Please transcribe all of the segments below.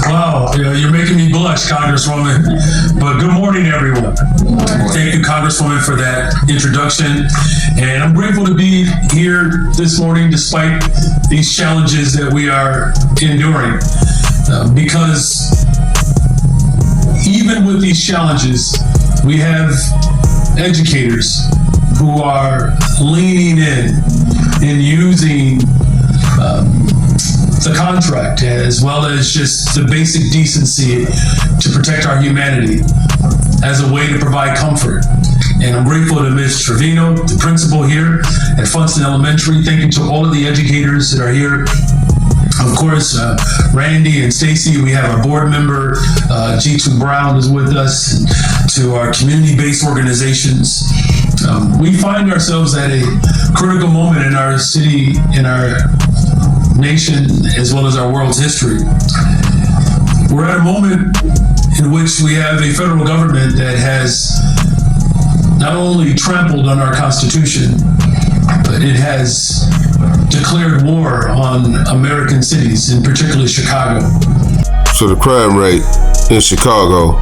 Wow, you're making me blush, Congresswoman. But good morning, everyone. Thank you, Congresswoman, for that introduction. And I'm grateful to be here this morning despite these challenges that we are enduring. Because even with these challenges, we have educators who are leaning in and using the contract as well as just the basic decency to protect our humanity as a way to provide comfort. And I'm grateful to Ms. Trevino, the principal here at Funston Elementary. Thank you to all of the educators that are here. Of course, Randy and Stacy, we have our board member, G2 Brown is with us, to our community-based organizations. We find ourselves at a critical moment in our city, in our nation, as well as our world's history. We're at a moment in which we have a federal government that has not only trampled on our Constitution, but it has declared war on American cities, in particular Chicago. So the crime rate in Chicago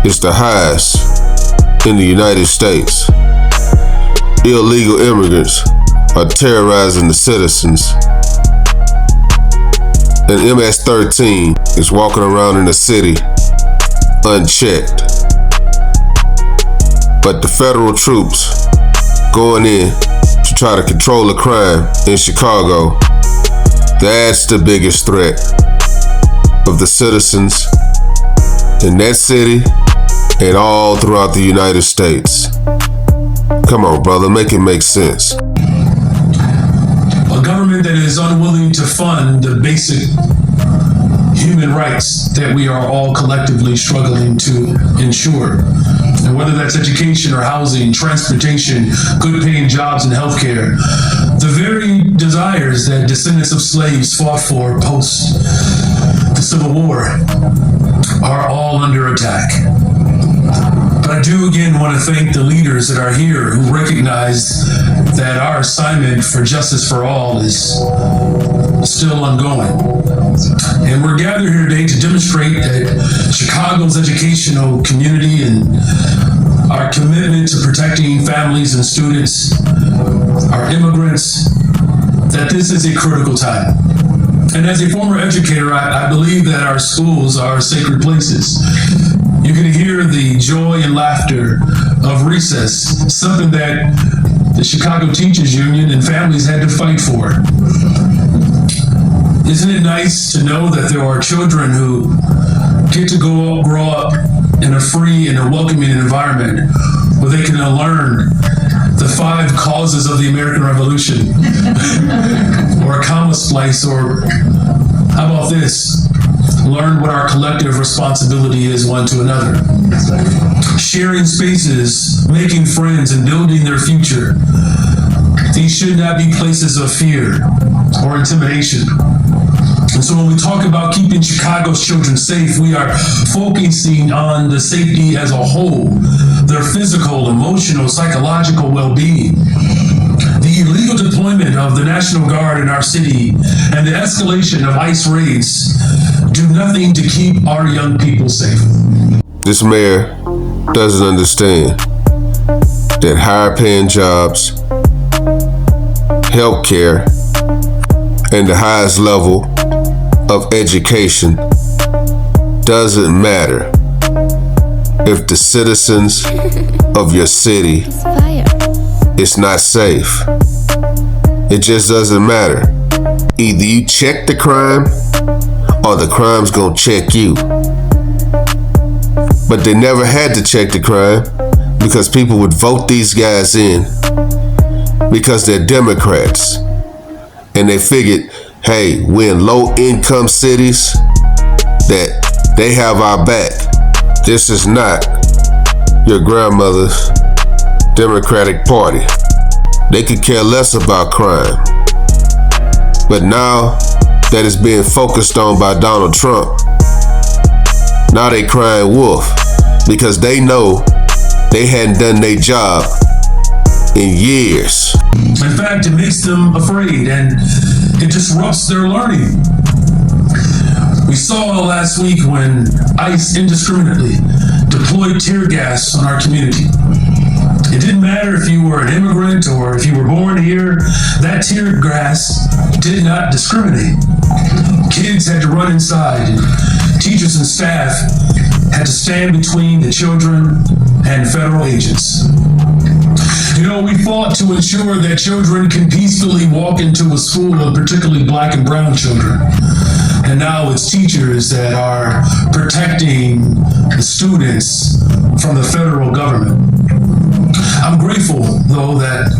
is the highest in the United States. Illegal immigrants are terrorizing the citizens. And MS-13 is walking around in the city unchecked. But the federal troops going in to try to control the crime in Chicago, that's the biggest threat of the citizens in that city and all throughout the United States. Come on, brother, make it make sense. A government that is unwilling to fund the basic human rights that we are all collectively struggling to ensure. And whether that's education or housing, transportation, good paying jobs and healthcare, the very desires that descendants of slaves fought for post the Civil War are all under attack. But I do again want to thank the leaders that are here who recognize that our assignment for justice for all is still ongoing. And we're gathered here today to demonstrate that Chicago's educational community and our commitment to protecting families and students, our immigrants, that this is a critical time. And as a former educator, I believe that our schools are sacred places. You can hear the joy and laughter of recess, something that the Chicago Teachers Union and families had to fight for. Isn't it nice to know that there are children who get to grow up in a free and a welcoming environment where they can learn the 5 causes of the American Revolution, or a comma splice, or how about this? Learn what our collective responsibility is one to another. Sharing spaces, making friends, and building their future. These should not be places of fear or intimidation. And so when we talk about keeping Chicago's children safe, we are focusing on the safety as a whole, their physical, emotional, psychological well-being. The illegal deployment of the National Guard in our city and the escalation of ICE raids do nothing to keep our young people safe. This mayor doesn't understand that higher paying jobs, healthcare, and the highest level of education doesn't matter if the citizens of your city is not safe. It just doesn't matter. Either you check the crime or the crime's gonna check you. But they never had to check the crime because people would vote these guys in because they're Democrats. And they figured, hey, we're in low-income cities, that they have our back. This is not your grandmother's Democratic Party. They could care less about crime. But now that it's being focused on by Donald Trump, now they crying wolf because they know they hadn't done their job in years. In fact, it makes them afraid and it disrupts their learning. We saw last week when ICE indiscriminately deployed tear gas on our community. It didn't matter if you were an immigrant or if you were born here, that tear gas did not discriminate. Kids had to run inside, and teachers and staff had to stand between the children and federal agents. You know, we fought to ensure that children can peacefully walk into a school of particularly black and brown children. And now it's teachers that are protecting the students from the federal government. I'm grateful, though, that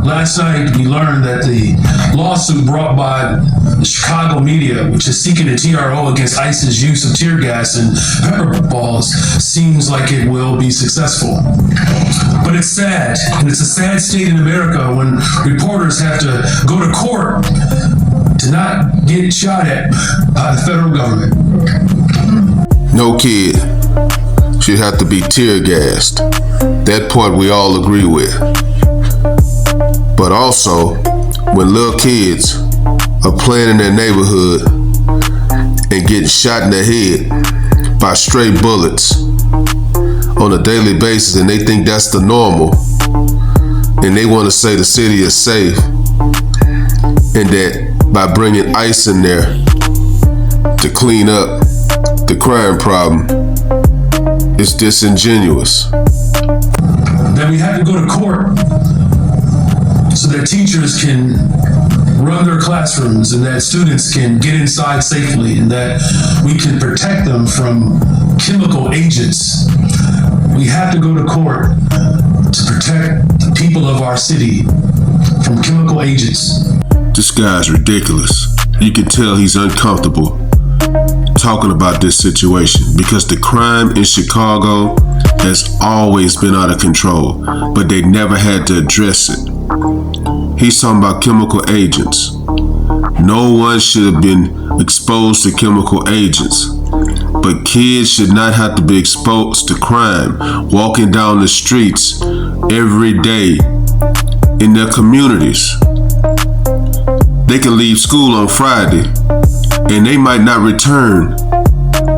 last night we learned that the lawsuit brought by the Chicago media, which is seeking a TRO against ICE's use of tear gas and pepper balls, seems like it will be successful. But it's sad, and it's a sad state in America when reporters have to go to court to not get shot at by the federal government. No kid should have to be tear gassed. That point we all agree with. But also, when little kids are playing in their neighborhood and getting shot in the head by stray bullets on a daily basis, and they think that's the normal, and they want to say the city is safe, and that by bringing ICE in there to clean up the crime problem, it's disingenuous. That we have to go to court so that teachers can run their classrooms and that students can get inside safely and that we can protect them from chemical agents. We have to go to court to protect the people of our city from chemical agents. This guy's ridiculous. You can tell he's uncomfortable talking about this situation because the crime in Chicago has always been out of control, but they never had to address it. He's talking about chemical agents. No one should have been exposed to chemical agents, but kids should not have to be exposed to crime walking down the streets every day in their communities. They can leave school on Friday and they might not return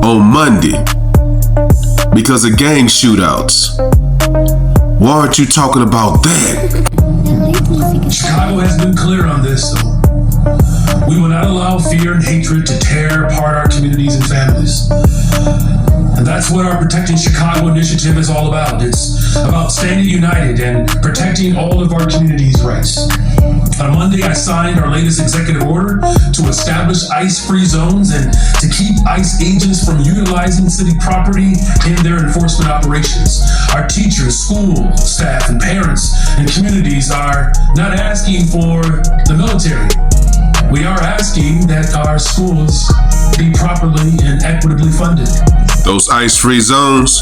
on Monday because of gang shootouts. Why aren't you talking about that? Chicago has been clear on this, though. We will not allow fear and hatred to tear apart our communities and families. And that's what our Protecting Chicago initiative is all about. It's about standing united and protecting all of our communities' rights. On Monday, I signed our latest executive order to establish ICE-free zones and to keep ICE agents from utilizing city property in their enforcement operations. Our teachers, school staff, and parents and communities are not asking for the military. We are asking that our schools be properly and equitably funded. Those ICE-free zones,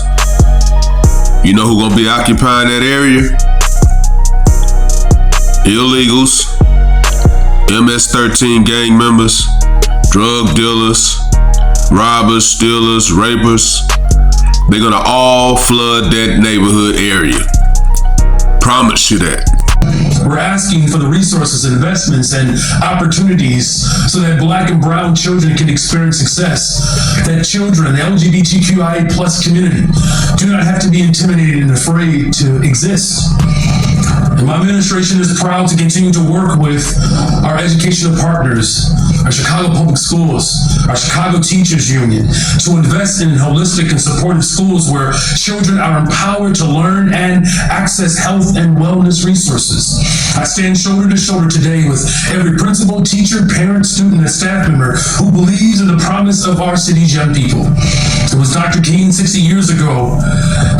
you know who's gonna be occupying that area? Illegals, MS-13 gang members, drug dealers, robbers, stealers, rapers. They're gonna all flood that neighborhood area. Promise you that. We're asking for the resources, investments, and opportunities so that black and brown children can experience success. That children, the LGBTQIA+ community, do not have to be intimidated and afraid to exist. And my administration is proud to continue to work with our educational partners, our Chicago Public Schools, our Chicago Teachers Union, to invest in holistic and supportive schools where children are empowered to learn and access health and wellness resources. I stand shoulder to shoulder today with every principal, teacher, parent, student, and staff member who believes in the promise of our city's young people. It was Dr. King 60 years ago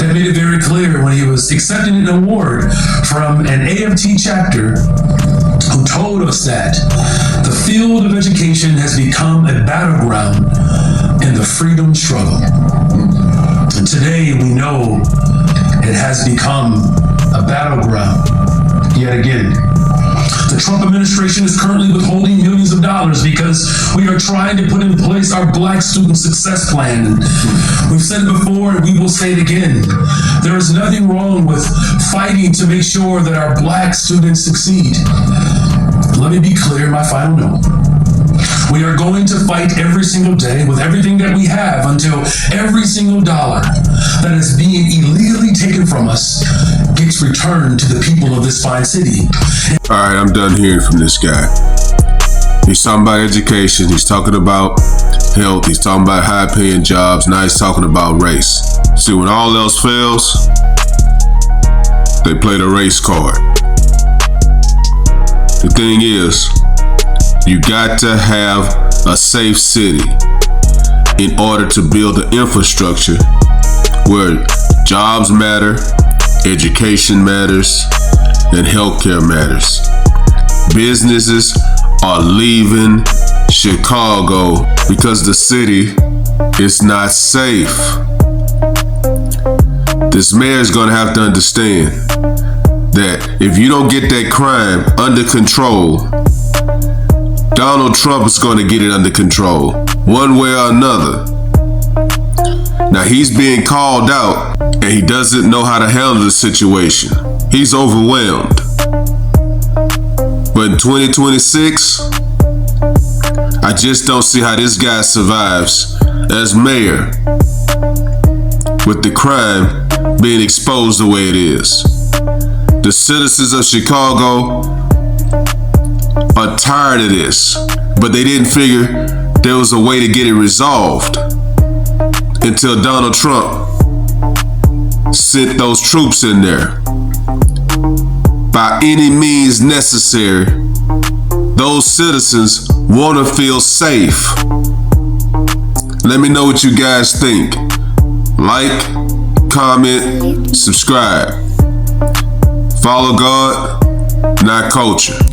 that made it very clear when he was accepting an award from an AFT chapter who told us that the field of education has become a battleground in the freedom struggle. And today we know it has become a battleground yet again. The Trump administration is currently withholding millions of dollars because we are trying to put in place our Black Student Success Plan. We've said it before and we will say it again. There is nothing wrong with fighting to make sure that our Black students succeed. Let me be clear in my final note. We are going to fight every single day with everything that we have until every single dollar that is being illegally taken from us gets returned to the people of this fine city. All right, I'm done hearing from this guy. He's talking about education. He's talking about health. He's talking about high-paying jobs. Now he's talking about race. See, when all else fails, they play the race card. The thing is, you got to have a safe city in order to build the infrastructure where jobs matter, education matters, and healthcare matters. Businesses are leaving Chicago because the city is not safe. This mayor is going to have to understand that if you don't get that crime under control, Donald Trump is going to get it under control, one way or another. Now he's being called out and he doesn't know how to handle the situation. He's overwhelmed. But in 2026, I just don't see how this guy survives as mayor with the crime being exposed the way it is. The citizens of Chicago are tired of this, but they didn't figure there was a way to get it resolved until Donald Trump sent those troops in there. By any means necessary, those citizens want to feel safe. Let me know what you guys think. Like, comment, subscribe. Follow God, not culture.